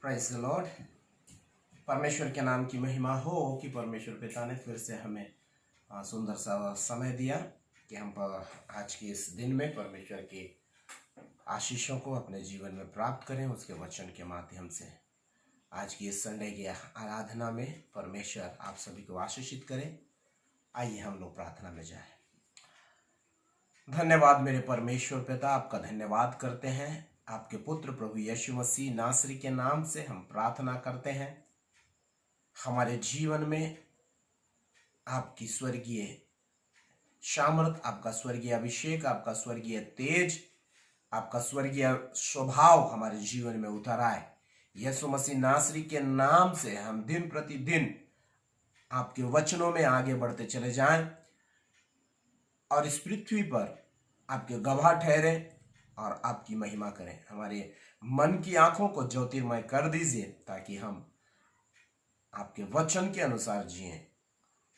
Praise the Lord. परमेश्वर के नाम की महिमा हो कि परमेश्वर पिता ने फिर से हमें सुंदर सा समय दिया कि हम आज के इस दिन में परमेश्वर के आशीषों को अपने जीवन में प्राप्त करें। उसके वचन के माध्यम से आज की इस संडे की आराधना में परमेश्वर आप सभी को आशीषित करें। आइए हम लोग प्रार्थना में जाएं। धन्यवाद मेरे परमेश्वर पिता, आपका धन्यवाद करते हैं। आपके पुत्र प्रभु यीशु मसीह नासरी के नाम से हम प्रार्थना करते हैं। हमारे जीवन में आपकी स्वर्गीय सामर्थ, आपका स्वर्गीय अभिषेक, आपका स्वर्गीय तेज, आपका स्वर्गीय स्वभाव हमारे जीवन में उतर आए। यीशु मसीह नासरी के नाम से हम दिन प्रतिदिन आपके वचनों में आगे बढ़ते चले जाएं और इस पृथ्वी पर आपके गवाह ठहरे और आपकी महिमा करें। हमारे मन की आंखों को ज्योतिर्मय कर दीजिए ताकि हम आपके वचन के अनुसार जिएं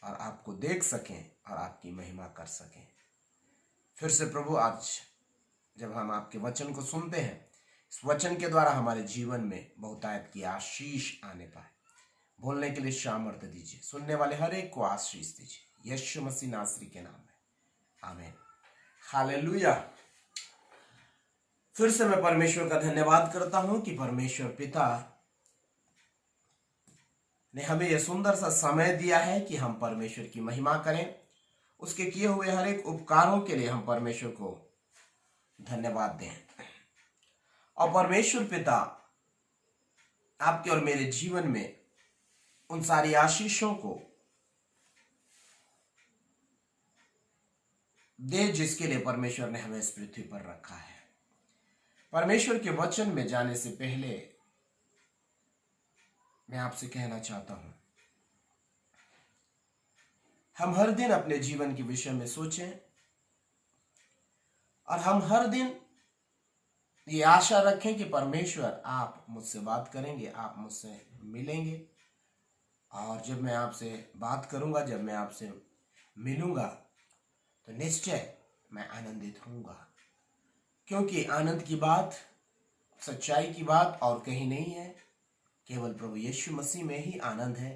और आपको देख सकें और आपकी महिमा कर सकें। फिर से प्रभु, आज जब हम आपके वचन को सुनते हैं, इस वचन के द्वारा हमारे जीवन में बहुतायत की आशीष आने पाए। बोलने के लिए सामर्थ्य दीजिए, सुनने वाले हर एक को आशीष दीजिए, यीशु मसीह नासरी के नाम में, आमीन। हालेलुया। फिर से मैं परमेश्वर का धन्यवाद करता हूं कि परमेश्वर पिता ने हमें यह सुंदर सा समय दिया है कि हम परमेश्वर की महिमा करें। उसके किए हुए हर एक उपकारों के लिए हम परमेश्वर को धन्यवाद दें। और परमेश्वर पिता आपके और मेरे जीवन में उन सारी आशीषों को दे जिसके लिए परमेश्वर ने हमें इस पृथ्वी पर रखा है। परमेश्वर के वचन में जाने से पहले मैं आपसे कहना चाहता हूं, हम हर दिन अपने जीवन के विषय में सोचें और हम हर दिन ये आशा रखें कि परमेश्वर आप मुझसे बात करेंगे, आप मुझसे मिलेंगे और जब मैं आपसे बात करूंगा, जब मैं आपसे मिलूंगा तो निश्चय मैं आनंदित होऊंगा, क्योंकि आनंद की बात, सच्चाई की बात और कहीं नहीं है। केवल प्रभु यीशु मसीह में ही आनंद है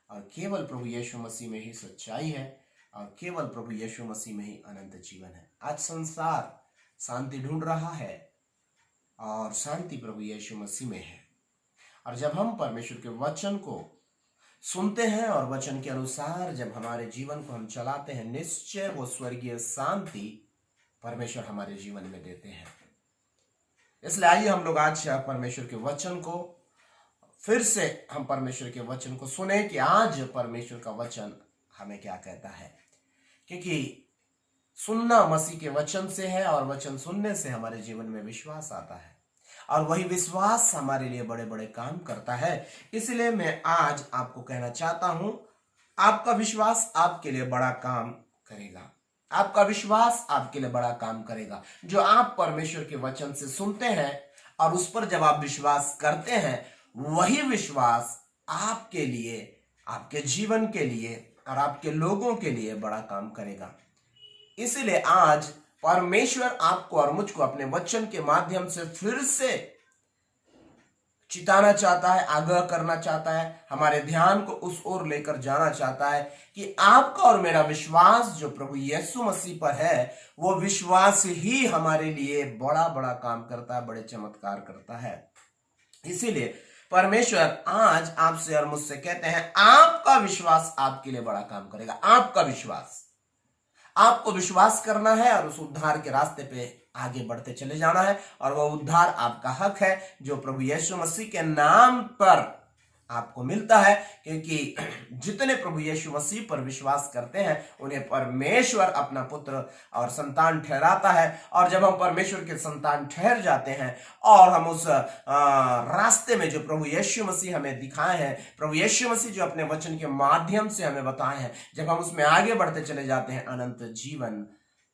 और केवल प्रभु यीशु मसीह में ही सच्चाई है और केवल प्रभु यीशु मसीह में ही अनंत जीवन है। आज संसार शांति ढूंढ रहा है और शांति प्रभु यीशु मसीह में है। और जब हम परमेश्वर के वचन को सुनते हैं और वचन के अनुसार जब हमारे जीवन को हम चलाते हैं, निश्चय वो स्वर्गीय शांति परमेश्वर हमारे जीवन में देते हैं। इसलिए आइए हम लोग आज परमेश्वर के वचन को फिर से हम परमेश्वर के वचन को सुने कि आज परमेश्वर का वचन हमें क्या कहता है। क्योंकि सुनना मसीह के वचन से है और वचन सुनने से हमारे जीवन में विश्वास आता है और वही विश्वास हमारे लिए बड़े बड़े काम करता है। इसलिए मैं आज आपको कहना चाहता हूं, आपका विश्वास आपके लिए बड़ा काम करेगा। आपका विश्वास आपके लिए बड़ा काम करेगा। जो आप परमेश्वर के वचन से सुनते हैं और उस पर जब आप विश्वास करते हैं, वही विश्वास आपके लिए, आपके जीवन के लिए और आपके लोगों के लिए बड़ा काम करेगा। इसलिए आज परमेश्वर आपको और मुझको अपने वचन के माध्यम से फिर से चिताना चाहता है, आगाह करना चाहता है, हमारे ध्यान को उस ओर लेकर जाना चाहता है कि आपका और मेरा विश्वास जो प्रभु यीशु मसीह पर है, वो विश्वास ही हमारे लिए बड़ा बड़ा काम करता है, बड़े चमत्कार करता है। इसीलिए परमेश्वर आज आपसे और मुझसे कहते हैं, आपका विश्वास आपके लिए बड़ा काम करेगा। आपका विश्वास, आपको विश्वास करना है और उस उद्धार के रास्ते पे आगे बढ़ते चले जाना है और वह उद्धार आपका हक है जो प्रभु यीशु मसीह के नाम पर आपको मिलता है। क्योंकि जितने प्रभु यीशु मसीह पर विश्वास करते हैं उन्हें परमेश्वर अपना पुत्र और संतान ठहराता है। और जब हम परमेश्वर के संतान ठहर जाते हैं और हम उस रास्ते में जो प्रभु यीशु मसीह हमें दिखाए हैं, प्रभु यीशु मसीह जो अपने वचन के माध्यम से हमें बताए हैं, जब हम उसमें आगे बढ़ते चले जाते हैं, अनंत जीवन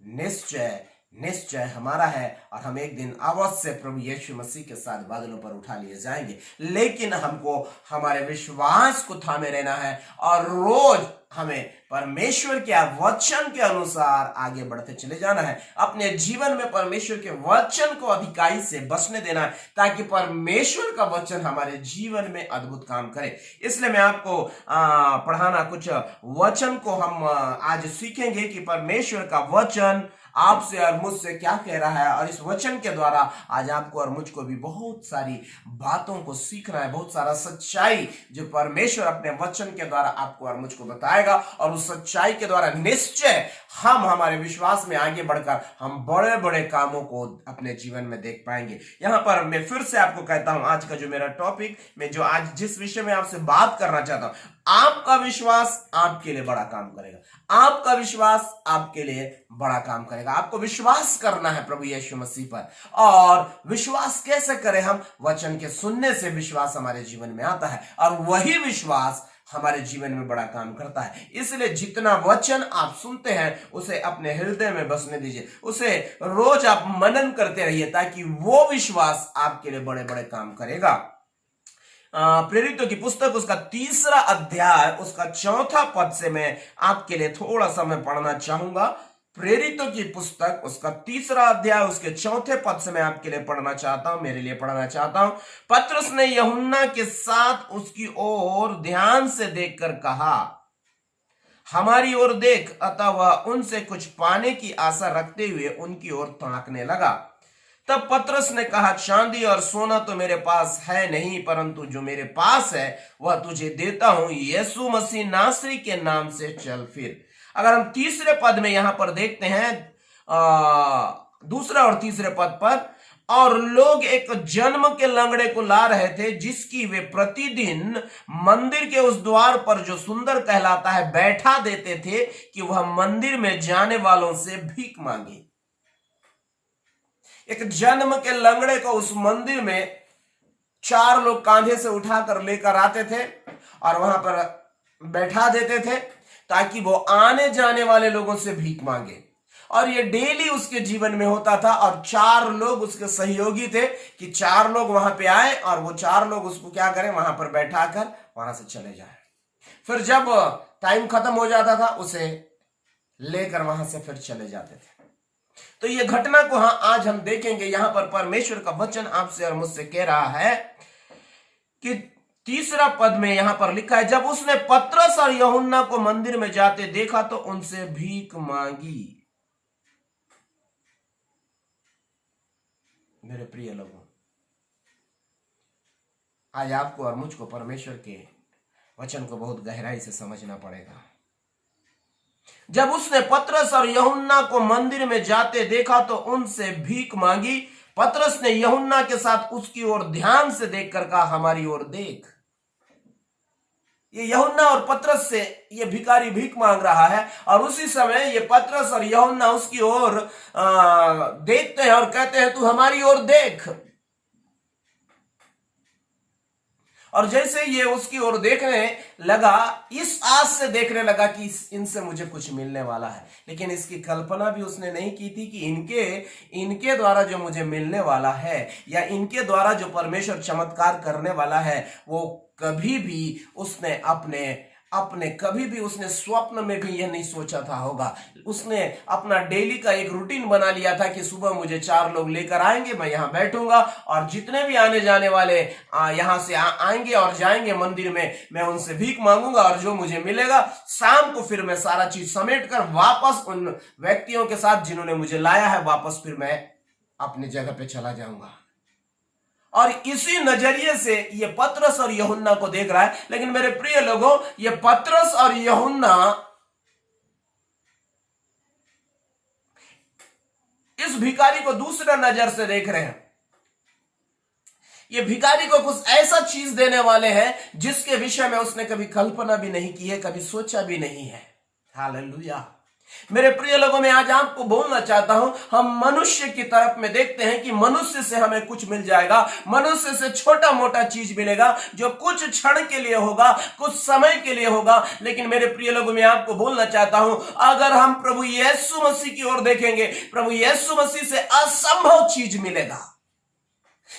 निश्चय निश्चय हमारा है और हम एक दिन अवश्य प्रभु यीशु मसीह के साथ बादलों पर उठा लिए जाएंगे। लेकिन हमको हमारे विश्वास को थामे रहना है और रोज हमें परमेश्वर के वचन के अनुसार आगे बढ़ते चले जाना है। अपने जीवन में परमेश्वर के वचन को अधिकाई से बसने देना है ताकि परमेश्वर का वचन हमारे जीवन में अद्भुत काम करे। इसलिए मैं आपको पढ़ाना कुछ वचन को हम आज सीखेंगे कि परमेश्वर का वचन आपसे और मुझसे क्या कह रहा है, और इस वचन के द्वारा आज आपको और मुझको भी बहुत सारी बातों को सीखना है, बहुत सारा सच्चाई जो परमेश्वर अपने वचन के द्वारा आपको और मुझको बताएगा, और उस सच्चाई के द्वारा निश्चय हम हमारे विश्वास में आगे बढ़कर हम बड़े बड़े कामों को अपने जीवन में देख पाएंगे। यहां पर मैं फिर से आपको कहता हूं, आज का जो मेरा टॉपिक, मैं जो आज जिस विषय में आपसे बात करना चाहता हूं, आपका विश्वास आपके लिए बड़ा काम करेगा। आपका विश्वास आपके लिए बड़ा काम करेगा। आपको विश्वास करना है प्रभु यीशु मसीह पर, और विश्वास कैसे करें हम? वचन के सुनने से विश्वास हमारे जीवन में आता है, और वही विश्वास हमारे जीवन में बड़ा काम करता है। इसलिए जितना वचन आप सुनते हैं उसे अपने हृदय में बसने दीजिए, उसे रोज आप मनन करते रहिए, ताकि वो विश्वास आपके लिए बड़े बड़े काम करेगा। प्रेरितों की पुस्तक उसका 3 अध्याय उसका 4 पद से मैं आपके लिए थोड़ा सा मैं पढ़ना चाहूंगा। प्रेरितों की पुस्तक उसका 3 अध्याय उसके 4 पद से मैं आपके लिए पढ़ना चाहता हूं, मेरे लिए पढ़ना चाहता हूं। पतरस ने यूहन्ना के साथ उसकी ओर ध्यान से देखकर कहा, हमारी ओर देख। अतः वह उनसे कुछ पाने की आशा रखते हुए उनकी ओर ताकने लगा। तब पतरस ने कहा, चांदी और सोना तो मेरे पास है नहीं, परंतु जो मेरे पास है वह तुझे देता हूं। यीशु मसीह नासरी के नाम से चल फिर। अगर हम 3 पद में यहां पर देखते हैं, 2 और 3 पद पर, और लोग एक जन्म के लंगड़े को ला रहे थे, जिसकी वे प्रतिदिन मंदिर के उस द्वार पर जो सुंदर कहलाता है बैठा देते थे, कि वह मंदिर में जाने वालों से भीख मांगे। एक जन्म के लंगड़े को उस मंदिर में 4 लोग कांधे से उठाकर लेकर आते थे और वहां पर बैठा देते थे, ताकि वो आने जाने वाले लोगों से भीख मांगे। और ये डेली उसके जीवन में होता था, और 4 लोग उसके सहयोगी थे कि 4 लोग वहां पे आए और वो 4 लोग उसको क्या करें, वहां पर बैठाकर वहां से चले जाए। फिर जब टाइम खत्म हो जाता था, उसे लेकर वहां से फिर चले जाते थे। तो ये घटना को आज हम देखेंगे। यहां पर परमेश्वर का वचन आपसे और मुझसे कह रहा है कि 3 पद में यहां पर लिखा है, जब उसने पतरस और यूहन्ना को मंदिर में जाते देखा तो उनसे भीख मांगी। मेरे प्रिय लोगों, आज आपको और मुझको परमेश्वर के वचन को बहुत गहराई से समझना पड़ेगा। जब उसने पतरस और यूहन्ना को मंदिर में जाते देखा तो उनसे भीख मांगी। पतरस ने यूहन्ना के साथ उसकी ओर ध्यान से देखकर कहा, हमारी ओर देख। ये यूहन्ना और पतरस से ये भिखारी भीख मांग रहा है, और उसी समय ये पतरस और यूहन्ना उसकी ओर देखते हैं और कहते हैं, तू हमारी ओर देख। और जैसे ये उसकी ओर देखने लगा, इस आस से देखने लगा कि इनसे मुझे कुछ मिलने वाला है, लेकिन इसकी कल्पना भी उसने नहीं की थी कि इनके द्वारा जो मुझे मिलने वाला है, या इनके द्वारा जो परमेश्वर चमत्कार करने वाला है, वो कभी भी उसने अपने कभी भी उसने स्वप्न में भी यह नहीं सोचा था होगा। उसने अपना डेली का एक रूटीन बना लिया था कि सुबह मुझे 4 लोग लेकर आएंगे, मैं यहां बैठूंगा, और जितने भी आने जाने वाले यहां से आएंगे और जाएंगे मंदिर में, मैं उनसे भीख मांगूंगा, और जो मुझे मिलेगा शाम को फिर मैं सारा चीज समेट कर वापस उन व्यक्तियों के साथ जिन्होंने मुझे लाया है, वापस फिर मैं अपनी जगह पे चला जाऊंगा। और इसी नजरिए से ये पतरस और यूहन्ना को देख रहा है। लेकिन मेरे प्रिय लोगों, ये पतरस और यूहन्ना इस भिखारी को दूसरा नजर से देख रहे हैं। ये भिखारी को कुछ ऐसा चीज देने वाले हैं जिसके विषय में उसने कभी कल्पना भी नहीं की है, कभी सोचा भी नहीं है। हालेलुया। मेरे प्रिय लोगों, मैं आज आपको बोलना चाहता हूं, हम मनुष्य की तरफ में देखते हैं कि मनुष्य से हमें कुछ मिल जाएगा, मनुष्य से छोटा मोटा चीज मिलेगा जो कुछ क्षण के लिए होगा, कुछ समय के लिए होगा। लेकिन मेरे प्रिय लोगों, मैं आपको बोलना चाहता हूं, अगर हम प्रभु यीशु मसीह की ओर देखेंगे, प्रभु यीशु मसीह से असंभव चीज मिलेगा,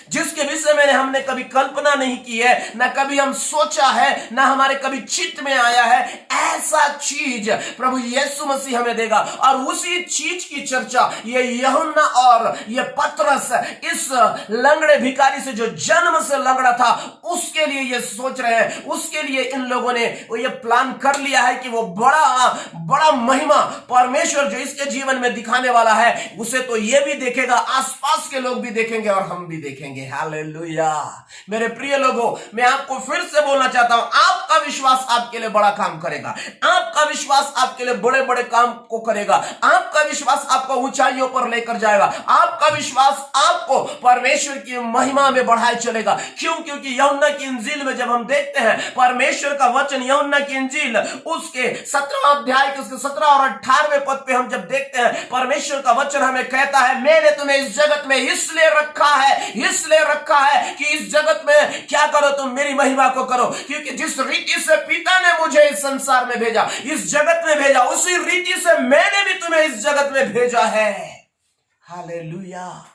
जिसके विषय में हमने कभी कल्पना नहीं की है, ना कभी हम सोचा है, ना हमारे कभी चित्त में आया है। ऐसा चीज प्रभु यीशु मसीह हमें देगा। और उसी चीज की चर्चा ये यूहन्ना और ये पतरस इस लंगड़े भिखारी से, जो जन्म से लंगड़ा था, उसके लिए ये सोच रहे हैं। उसके लिए इन लोगों ने ये प्लान कर लिया है कि वो बड़ा महिमा परमेश्वर जो इसके जीवन में दिखाने वाला है, उसे तो ये भी देखेगा, आसपास के लोग भी देखेंगे और हम भी देखेंगे। हालेलुया। मेरे प्रिय लोगों, मैं आपको फिर से बोलना चाहता हूं, आपका विश्वास आपके लिए बड़ा काम करेगा, आपका विश्वास आपके लिए बड़े बड़े काम को करेगा, आपका विश्वास आपको ऊंचाइयों पर लेकर जाएगा, आपका विश्वास आपको परमेश्वर की महिमा में बढ़ाए चलेगा। क्यों? क्योंकि यूहन्ना की इंजील में जब हम देखते हैं परमेश्वर का वचन, यूहन्ना की इंजील उसके 17 अध्याय के उसके 17 और 18वें पद पे हम जब देखते हैं, परमेश्वर का वचन हमें कहता है, मैंने तुम्हें इस जगत में इसलिए रखा है कि इस जगत में क्या करो, तुम मेरी महिमा को करो। क्योंकि जिस रीति से पिता ने मुझे इस संसार में भेजा, इस जगत में भेजा, उसी रीति से मैंने भी तुम्हें इस जगत में भेजा है। हालेलुया।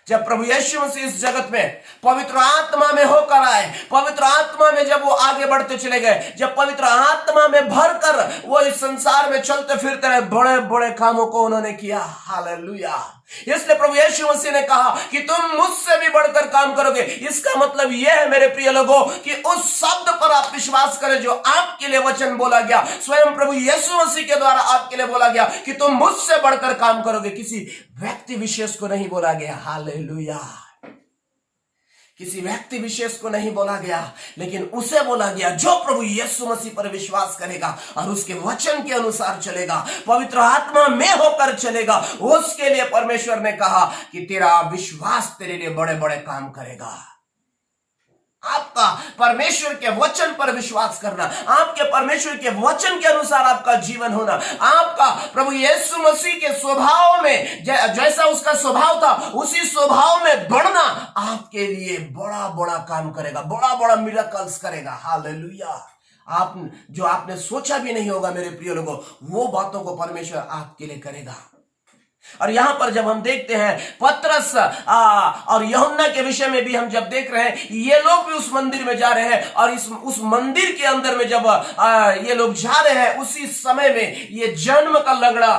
जब प्रभु यीशु मसीह इस जगत में पवित्र आत्मा में होकर आए, पवित्र आत्मा में जब वो आगे बढ़ते चले गए, जब पवित्र आत्मा में भरकर वो इस संसार में चलते फिरते रहे, बड़े बड़े कामों को उन्होंने किया। हालेलुया। इसलिए प्रभु यीशु मसीह ने कहा कि तुम मुझसे भी बढ़कर काम करोगे। इसका मतलब यह है मेरे प्रिय लोगों कि उस शब्द पर आप विश्वास करें जो आपके लिए वचन बोला गया, स्वयं प्रभु यीशु मसीह के द्वारा आपके लिए बोला गया कि तुम मुझसे बढ़कर काम करोगे। किसी व्यक्ति विशेष को नहीं बोला गया। हालेलुया। किसी व्यक्ति विशेष को नहीं बोला गया, लेकिन उसे बोला गया जो प्रभु यीशु मसीह पर विश्वास करेगा और उसके वचन के अनुसार चलेगा, पवित्र आत्मा में होकर चलेगा। उसके लिए परमेश्वर ने कहा कि तेरा विश्वास तेरे लिए बड़े बड़े काम करेगा। आपका परमेश्वर के वचन पर विश्वास करना, आपके परमेश्वर के वचन के अनुसार आपका जीवन होना, आपका प्रभु यीशु मसीह के स्वभाव में जैसा उसका स्वभाव था उसी स्वभाव में बढ़ना आपके लिए बड़ा बड़ा काम करेगा, बड़ा बड़ा मिरेकल्स करेगा। हालेलुया। आप जो आपने सोचा भी नहीं होगा मेरे प्रिय लोगों, वो बातों को परमेश्वर आपके लिए करेगा। और यहां पर जब हम देखते हैं पतरस और यूहन्ना के विषय में भी हम जब देख रहे हैं, ये लोग भी उस मंदिर में जा रहे हैं और उस मंदिर के अंदर में जब ये लोग जा रहे हैं, उसी समय में ये जन्म का लंगड़ा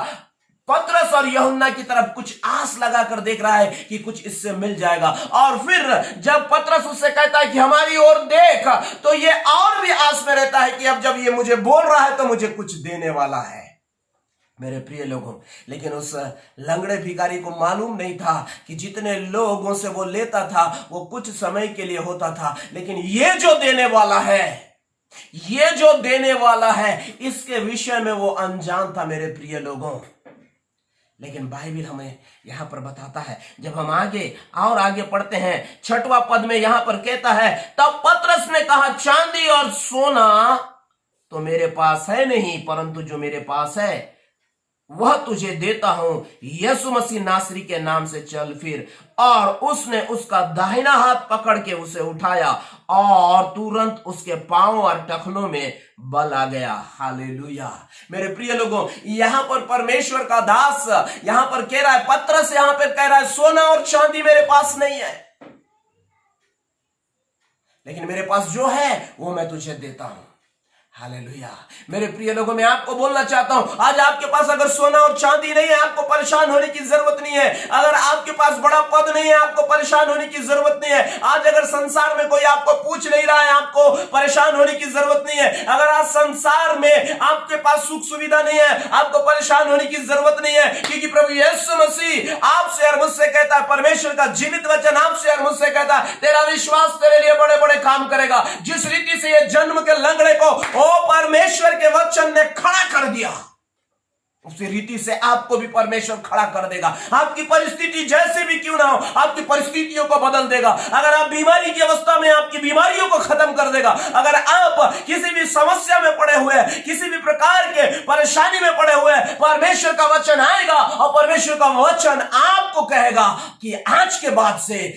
पतरस और यूहन्ना की तरफ कुछ आस लगाकर देख रहा है कि कुछ इससे मिल जाएगा। और फिर जब पतरस उससे कहता है कि हमारी ओर देख, तो ये और भी आस में रहता है कि अब जब ये मुझे बोल रहा है तो मुझे कुछ देने वाला है। मेरे प्रिय लोगों, लेकिन उस लंगड़े भिखारी को मालूम नहीं था कि जितने लोगों से वो लेता था वो कुछ समय के लिए होता था, लेकिन ये जो देने वाला है इसके विषय में वो अनजान था मेरे प्रिय लोगों। लेकिन बाइबल हमें यहां पर बताता है, जब हम आगे पढ़ते हैं 6वां पद में यहां पर कहता है, तब पतरस ने कहा, चांदी और सोना तो मेरे पास है नहीं, परंतु जो मेरे पास है वह तुझे देता हूं। यीशु मसीह नासरी के नाम से चल फिर। और उसने उसका दाहिना हाथ पकड़ के उसे उठाया और तुरंत उसके पांव और टखनों में बल आ गया। हालेलुया। मेरे प्रिय लोगों, यहां पर परमेश्वर का दास यहां पर कह रहा है, पतरस यहां पर कह रहा है, सोना और चांदी मेरे पास नहीं है, लेकिन मेरे पास जो है वो मैं तुझे देता हूं। हालेलुया। मेरे प्रिय लोगों, मैं आपको बोलना चाहता हूं, आज आपके पास अगर सोना और चांदी नहीं है, आपको परेशान होने की जरूरत नहीं है। अगर आपके पास बड़ा पद नहीं है, आपको परेशान होने की जरूरत नहीं है। आज अगर संसार में कोई आपको पूछ नहीं रहा है, आपको परेशान होने की जरूरत नहीं है। अगर आज संसार में आपके पास सुख सुविधा नहीं है, आपको परेशान होने की जरूरत नहीं है, क्योंकि प्रभु यीशु मसीह आपसे और मुझसे कहता है, परमेश्वर का जीवित वचन आपसे और मुझसे कहता है, तेरा विश्वास तेरे लिए बड़े बड़े काम करेगा। जिस रीति से ये जन्म के लंगड़े को परमेश्वर के वचन ने खड़ा कर दिया, उसी रीति से आपको भी परमेश्वर खड़ा कर देगा। आपकी परिस्थिति जैसे भी क्यों ना हो, आपकी परिस्थितियों को बदल देगा। अगर आप बीमारी की अवस्था में, आपकी बीमारियों को खत्म कर देगा। अगर आप किसी भी समस्या में पड़े हुए हैं, किसी भी प्रकार के परेशानी में पड़े हुए हैं, परमेश्वर का वचन आएगा और परमेश्वर का वचन आपको कहेगा कि आज के बाद से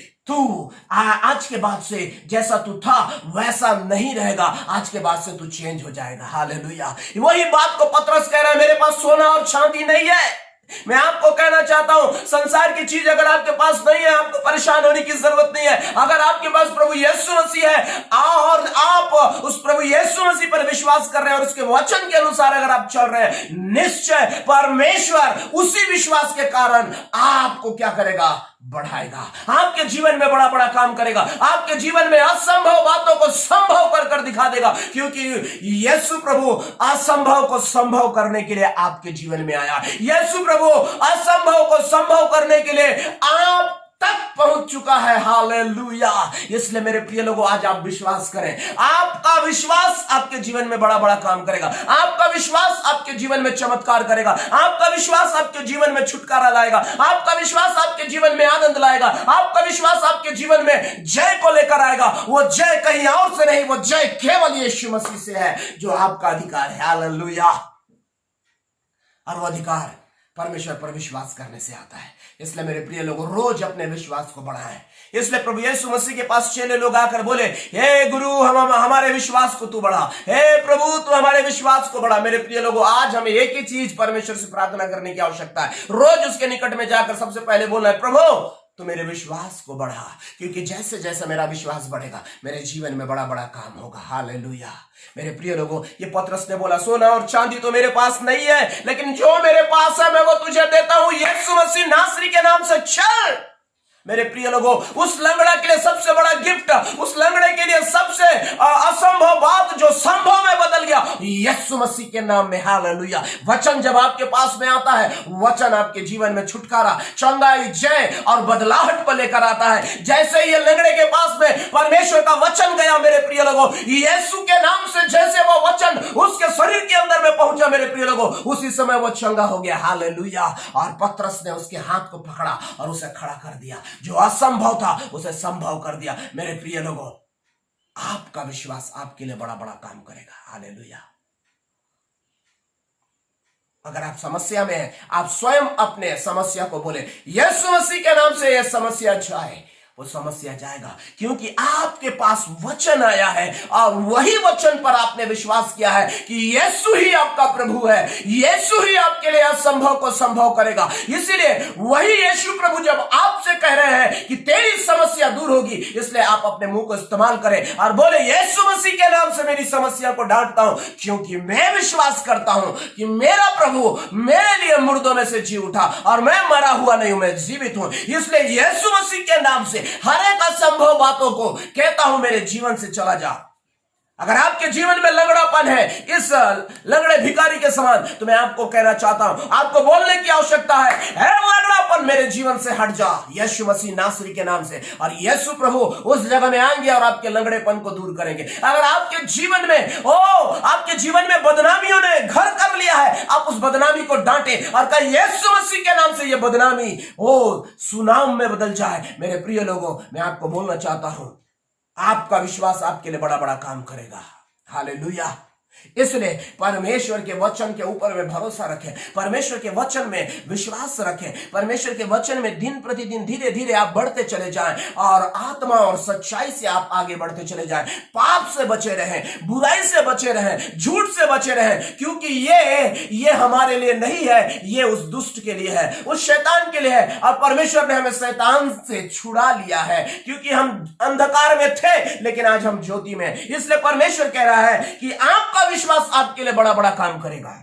जैसा तू था वैसा नहीं रहेगा, आज के बाद से तू चेंज हो जाएगा। हालेलुया। वही बात को पतरस कह रहा है, मेरे पास सोना और चांदी नहीं है। मैं आपको कहना चाहता हूं, संसार की चीज अगर आपके पास नहीं है, आपको परेशान होने की जरूरत नहीं है। अगर आपके पास प्रभु यीशु मसीह है और आप उस प्रभु यीशु मसीह पर विश्वास कर रहे हैं और उसके वचन के अनुसार अगर आप चल रहे हैं, निश्चय परमेश्वर उसी विश्वास के कारण आपको क्या करेगा? बढ़ाएगा। आपके जीवन में बड़ा बड़ा काम करेगा। आपके जीवन में असंभव बातों को संभव कर दिखा देगा, क्योंकि यीशु प्रभु असंभव को संभव करने के लिए आपके जीवन में आया। यीशु प्रभु असंभव को संभव करने के लिए आप तक पहुंच चुका है। हालेलुया। इसलिए मेरे प्रिय लोगों, आज आप विश्वास करें। आपका विश्वास आपके जीवन में बड़ा बड़ा काम करेगा। आपका विश्वास आपके जीवन में चमत्कार करेगा। आपका विश्वास आपके जीवन में छुटकारा लाएगा। आपका विश्वास आपके जीवन में आनंद लाएगा। आपका विश्वास आपके जीवन में जय को लेकर आएगा। वो जय कहीं और से नहीं, वो जय केवल यीशु मसीह से है, जो आपका अधिकार है। हालेलुया। और वो अधिकार परमेश्वर पर विश्वास करने से आता है। इसलिए मेरे प्रिय लोगों, रोज अपने विश्वास को बढ़ाएं। इसलिए प्रभु यीशु मसीह के पास चेले लोग आकर बोले, हे गुरु, हमारे विश्वास को तू बढ़ा। हे प्रभु, तू हमारे विश्वास को बढ़ा। मेरे प्रिय लोगों, आज हमें एक ही चीज परमेश्वर से प्रार्थना करने की आवश्यकता है। रोज उसके निकट में जाकर सबसे पहले बोलना है, प्रभु तो मेरे विश्वास को बढ़ा, क्योंकि जैसे जैसे मेरा विश्वास बढ़ेगा मेरे जीवन में बड़ा बड़ा काम होगा। हालेलुया। मेरे प्रिय लोगों, ये पतरस ने बोला, सोना और चांदी तो मेरे पास नहीं है, लेकिन जो मेरे पास है मैं वो तुझे देता हूं। यीशु मसीह नासरी के नाम से चल। मेरे प्रिय लोगों, उस लंगड़ा के लिए सबसे बड़ा गिफ्ट, उस लंगड़े के लिए सबसे असंभव बात जो संभव में बदल गया, यीशु मसीह के नाम में। हालेलुया। वचन जब आपके पास में आता है, वचन आपके जीवन में छुटकारा, चंगाई, जय और बदलाहट को लेकर आता है। जैसे ये लंगड़े के पास में परमेश्वर का वचन गया, मेरे प्रिय लोगों, यीशु के नाम से जैसे वो वचन उसके शरीर के अंदर में पहुंचा, मेरे प्रिय लोगों, उसी समय वो चंगा हो गया। हालेलुया। और पतरस ने उसके हाथ को पकड़ा और उसे खड़ा कर दिया। जो असंभव था उसे संभव कर दिया। मेरे प्रिय लोगों, आपका विश्वास आपके लिए बड़ा बड़ा काम करेगा। हालेलुया। अगर आप समस्या में हैं, आप स्वयं अपने समस्या को बोले, यीशु मसीह के नाम से यह समस्या जाए, वो समस्या जाएगा, क्योंकि आपके पास वचन आया है और वही वचन पर आपने विश्वास किया है कि यीशु ही आपका प्रभु है। यीशु ही आपके लिए असंभव को संभव करेगा। इसीलिए वही यीशु प्रभु जब आपसे कह रहे हैं कि तेरी समस्या दूर होगी, इसलिए आप अपने मुंह को इस्तेमाल करें और बोले, यीशु मसीह के नाम से मेरी समस्या को डांटता हूं, क्योंकि मैं विश्वास करता हूं कि मेरा प्रभु मेरे लिए मुर्दों में से जी उठा और मैं मरा हुआ नहीं हूं, मैं जीवित हूं। इसलिए यीशु मसीह के नाम से हर एक असंभव बातों को कहता हूं, मेरे जीवन से चला जा। अगर आपके जीवन में लंगड़ापन है, इस लंगड़े भिखारी के समान, तो मैं आपको कहना चाहता हूं, आपको बोलने की आवश्यकता है लंगड़ापन मेरे जीवन से हट जा, यीशु मसीह नासरी के नाम से। और यीशु प्रभु उस जगह में आएंगे और आपके लंगड़ेपन को दूर करेंगे। अगर आपके जीवन में आपके जीवन में बदनामियों ने घर कर लिया है, आप उस बदनामी को डांटे और कहे, यीशु मसीह के नाम से ये बदनामी सुनाम में बदल जाए। मेरे प्रिय लोगों, मैं आपको बोलना चाहता हूं, आपका विश्वास आपके लिए बड़ा बड़ा काम करेगा। हालेलुया। इसलिए परमेश्वर के वचन के ऊपर में भरोसा रखें, परमेश्वर के वचन में विश्वास रखें, परमेश्वर के वचन में दिन प्रतिदिन धीरे धीरे आप बढ़ते चले जाएं और आत्मा और सच्चाई से आप आगे बढ़ते चले जाएं। पाप से बचे रहें, बुराई से बचे रहें, झूठ से बचे रहें, क्योंकि ये हमारे लिए नहीं है, ये उस दुष्ट के लिए है, उस शैतान के लिए है। और परमेश्वर ने हमें शैतान से छुड़ा लिया है, क्योंकि हम अंधकार में थे लेकिन आज हम ज्योति में। इसलिए परमेश्वर कह रहा है कि आपका विश्वास आपके लिए बड़ा बड़ा काम करेगा।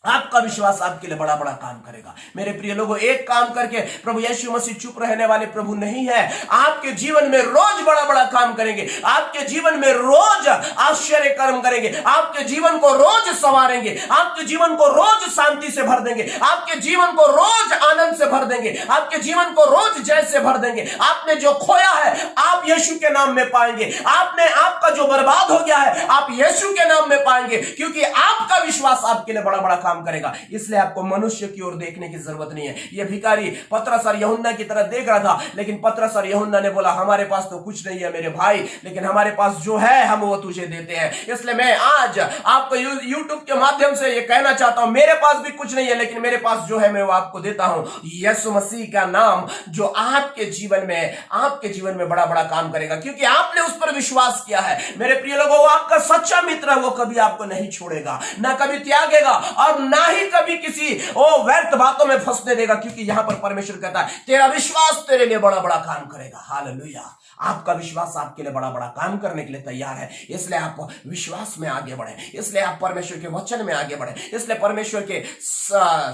आपका विश्वास आपके लिए बड़ा बड़ा काम करेगा। मेरे प्रिय लोगों, एक काम करके प्रभु यीशु मसीह चुप रहने वाले प्रभु नहीं है। आपके जीवन में रोज बड़ा बड़ा काम करेंगे, आपके जीवन में रोज आश्चर्य कर्म करेंगे, आपके जीवन को रोज संवारेंगे, आपके जीवन को रोज शांति से भर देंगे, आपके जीवन को रोज आनंद से भर देंगे, आपके जीवन को रोज जय से भर देंगे। आपने जो खोया है, आप यीशु के नाम में पाएंगे। आपने आपका जो बर्बाद हो गया है आप यीशु के नाम में पाएंगे, क्योंकि आपका विश्वास आपके लिए बड़ा बड़ा काम करेगा। इसलिए आपको मनुष्य की ओर देखने की जरूरत नहीं है। यह भिखारी पतरस और यूहन्ना की तरह देख रहा था, लेकिन पतरस और यूहन्ना ने बोला हमारे पास तो कुछ नहीं है मेरे भाई, लेकिन हमारे पास जो है हम वो तुझे देते हैं। इसलिए मैं आज आपको यूट्यूब के माध्यम से ये कहना चाहता हूं, मेरे पास भी कुछ नहीं है, लेकिन मेरे पास जो है मैं वो आपको देता हूं। यीशु मसीह का नाम जो आपके जीवन में बड़ा बड़ा काम करेगा, क्योंकि आपने उस पर विश्वास किया है। मेरे प्रिय लोगों, वो आपका सच्चा मित्र है, वो कभी आपको नहीं छोड़ेगा, ना कभी त्यागेगा और ना ही कभी किसी व्यर्थ बातों में फंसने देगा, क्योंकि यहां पर परमेश्वर कहता है तेरा विश्वास तेरे लिए बड़ा बड़ा काम करेगा। हालेलुया। आपका विश्वास आपके लिए बड़ा बड़ा काम करने के लिए तैयार है। इसलिए आप विश्वास में आगे बढ़े, इसलिए आप परमेश्वर के वचन में आगे बढ़े, इसलिए परमेश्वर के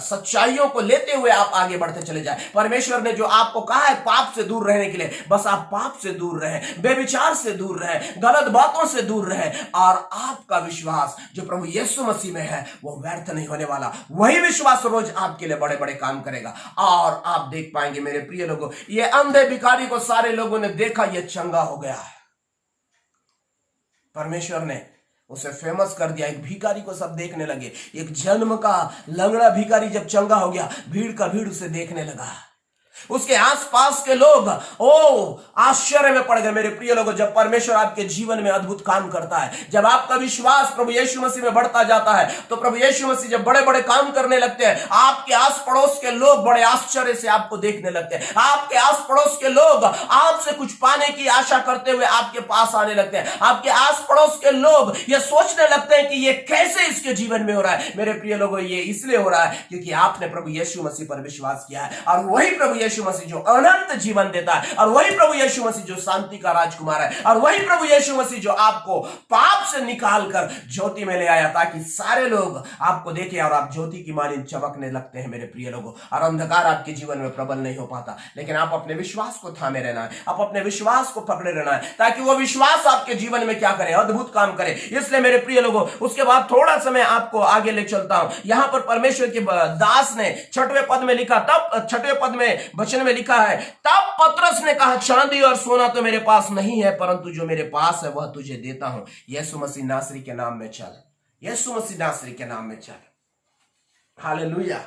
सच्चाइयों को लेते हुए आप आगे बढ़ते चले जाए। परमेश्वर ने जो आपको कहा है पाप से दूर रहने के लिए, बस आप पाप से दूर रहे, बेविचार से दूर रहे, गलत बातों से दूर रहे, और आपका विश्वास जो प्रभु यीशु मसीह में है वो व्यर्थ नहीं होने वाला। वही विश्वास रोज आपके लिए बड़े बड़े काम करेगा। और आप देख पाएंगे मेरे प्रिय लोगों, ये अंधे भिखारी को सारे लोगों ने देखा, ये चंगा हो गया है। परमेश्वर ने उसे फेमस कर दिया। एक भिखारी को सब देखने लगे। एक जन्म का लंगड़ा भिखारी जब चंगा हो गया, भीड़ का भीड़ उसे देखने लगा। उसके आसपास के लोग आश्चर्य में पड़ गए। मेरे प्रिय लोगों, जब परमेश्वर आपके जीवन में अद्भुत काम करता है, जब आपका विश्वास प्रभु यीशु मसीह में बढ़ता जाता है, तो प्रभु यीशु मसीह जब बड़े बड़े काम करने लगते हैं, आपके आस पड़ोस के लोग बड़े आश्चर्य से आपको देखने लगते हैं। आपके आस पड़ोस के लोग आपसे कुछ पाने की आशा करते हुए आपके पास आने लगते हैं। आपके आस पड़ोस के लोग ये सोचने लगते हैं कि ये कैसे इसके जीवन में हो रहा है। मेरे प्रिय लोगों, ये इसलिए हो रहा है क्योंकि आपने प्रभु यीशु मसीह पर विश्वास किया है। और वही प्रभु यीशु मसीह जो अनंत जीवन देता है, और वही प्रभु यीशु मसीह जो शांति का राजकुमार है, और वही प्रभु यीशु मसीह जो आपको पाप से निकालकर ज्योति में ले आया, ताकि सारे लोग आपको देखें और आप ज्योति की मानिंद चमकने लगते हैं। मेरे प्रिय लोगों, और अंधकार आपके जीवन में प्रबल नहीं हो पाता, लेकिन आप अपने विश्वास को थामे रहना है, आप अपने विश्वास को पकड़े रहना है, ताकि वो विश्वास आपके जीवन में क्या करे, अद्भुत काम करे। इसलिए मेरे प्रिय लोगों, उसके बाद थोड़ा समय आपको आगे ले चलता हूं। यहां पर परमेश्वर के दास ने 6वें पद में लिखा, तब 6वें पद में वचन में लिखा है, तब पतरस ने कहा चांदी और सोना तो मेरे पास नहीं है, परंतु जो मेरे पास है वह तुझे देता हूं। यीशु मसीह नासरी के नाम में चल, यीशु मसीह नासरी के नाम में चल। हालेलुया।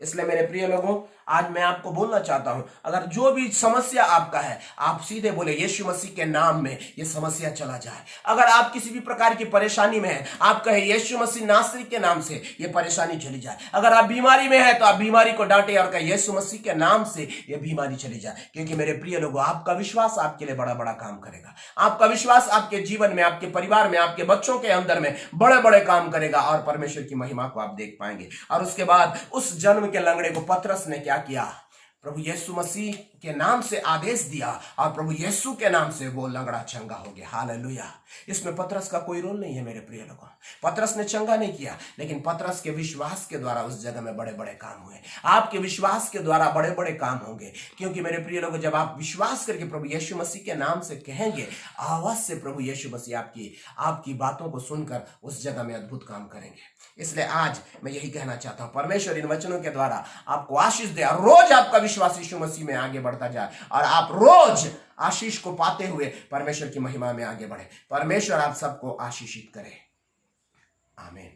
इसलिए मेरे प्रिय लोगों, आज मैं आपको बोलना चाहता हूं, अगर जो भी समस्या आपका है, आप सीधे बोले यीशु मसीह के नाम में ये समस्या चला जाए। अगर आप किसी भी प्रकार की परेशानी में हैं, आप कहे यीशु मसीह नासरी के नाम से ये परेशानी चली जाए। अगर आप बीमारी में हैं तो आप बीमारी को डांटे और कहे यीशु मसीह के नाम से ये बीमारी चली जाए। क्योंकि मेरे प्रिय लोगों, आपका विश्वास आपके लिए बड़ा बड़ा काम करेगा। आपका विश्वास आपके जीवन में, आपके परिवार में, आपके बच्चों के अंदर में बड़े बड़े काम करेगा, और परमेश्वर की महिमा को आप देख पाएंगे। और उसके बाद उस जन्म के लंगड़े को पतरस ने क्या किया, प्रभु यीशु मसीह के नाम से आदेश दिया, और प्रभु यीशु के नाम से वो लंगड़ा चंगा हो गया। हालेलुया। इसमें पतरस का कोई रोल नहीं है मेरे प्रिय लोगों। पतरस ने चंगा नहीं किया, लेकिन पतरस के विश्वास के द्वारा उस जगह में बड़े बड़े काम हुए। आपके विश्वास के द्वारा बड़े बड़े काम होंगे, क्योंकि मेरे प्रिय लोगों, जब आप विश्वास करके प्रभु यीशु मसीह के नाम से कहेंगे, आवाज से प्रभु यीशु मसीह आपकी बातों को सुनकर उस जगह में अद्भुत काम करेंगे। इसलिए आज मैं यही कहना चाहता हूं, परमेश्वर इन वचनों के द्वारा आपको आशीष दे, और रोज आपका विश्वास यीशु मसीह में आगे बढ़ता जाए, और आप रोज आशीष को पाते हुए परमेश्वर की महिमा में आगे बढ़े। परमेश्वर आप सबको आशीषित करे। आमीन।